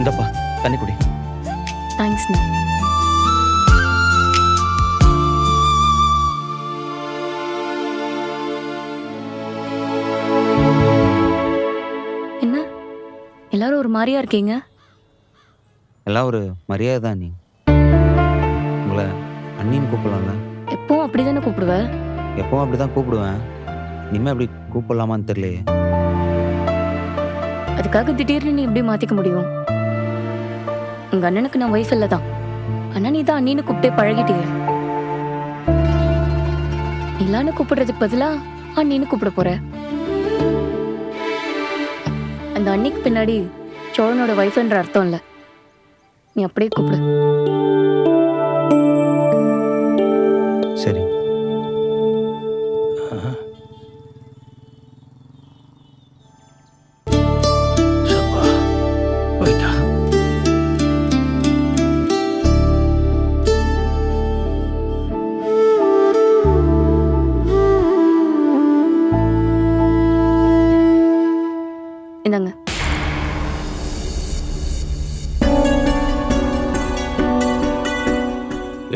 இந்தப்பா தண்ணி குடி. தேங்க்ஸ்ண்ணா. என்ன எல்லாரும் ஒரு மாதிரியா இருக்கீங்க? எல்லாம் ஒரு மரியாதை தான் நீ. உங்களை அண்ணின்னு கூப்பிடலாம்ல? எப்பவும் அப்படிதானே கூப்பிடுவ? எப்பவும் அப்படி தான் கூப்பிடுவேன். இனிமேல் அப்படி கூப்பிடலாமான்னு தெரியலையே. அதுக்காக திடீர்னு நீ எப்படி மாத்திக்க முடியும்? உங்க அண்ணனுக்கு நான் ஒய்ஃப் இல்ல தான். ஆனா நீ தான் அண்ணின்னு கூப்பிட்டே பழகிட்டிய. நிலான்னு கூப்பிடுறதுக்கு பதிலா அண்ணின்னு கூப்பிட போற. அந்த அன்னிக்கு பின்னாடி சோழனோட ஒய்ஃப்ன்ற அர்த்தம் இல்ல. நீ அப்படியே கூப்பிடு. சரி. போயிட்டா. இந்தாங்க.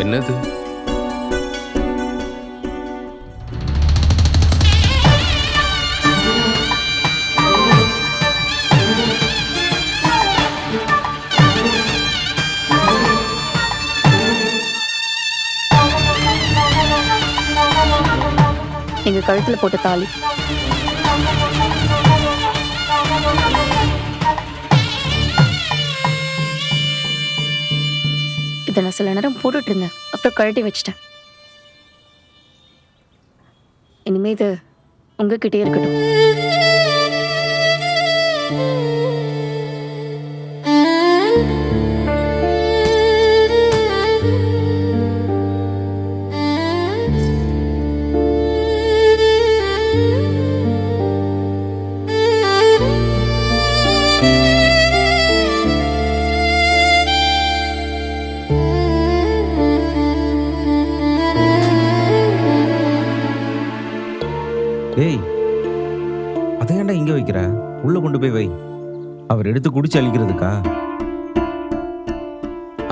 என்னது? எங்க கழுத்துல போட்ட தாலி. இதை நான் சில நேரம் போட்டுட்டு இருந்தேன், அப்புறம் கழட்டி வச்சிட்டேன். இனிமே இது உங்ககிட்டயே இருக்கட்டும். ஏய், அதை ஏன்டா இங்க வைக்கிற? உள்ள கொண்டு போய் வை. அவர் எடுத்து குடிச்சு அழிக்கிறதுக்கா?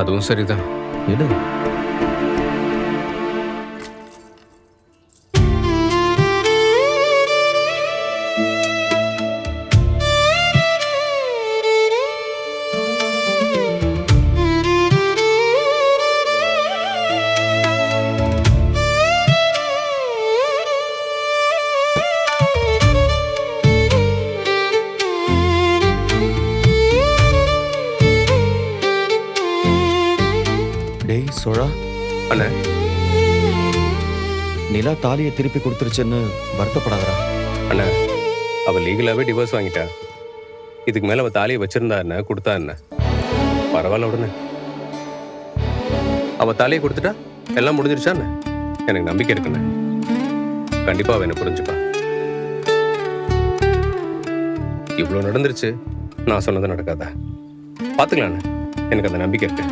அதுவும் சரிதான். எடு. டேய் சோழா, அண்ணா, நிலா தாலியை திருப்பி கொடுத்துருச்சுன்னு வருத்தப்படாதடா. அண்ணா, அவ லீகலாவே டிவோர்ஸ் வாங்கிட்டா. இதுக்கு மேல அவ தாலியை வச்சிருந்தா என்ன, கொடுத்தா என்ன? பரவாயில்ல உடனே. அவ தாலியை கொடுத்துட்டா எல்லாம் முடிஞ்சிருச்சா என்ன? எனக்கு நம்பிக்கை இருக்குண்ணே. கண்டிப்பா அவ என்ன புரிஞ்சுப்பா. இவ்வளவு நடந்துருச்சு, நான் சொன்னது நடக்காதா? பாத்துக்கலாம், எனக்கு அந்த நம்பிக்கை இருக்கு.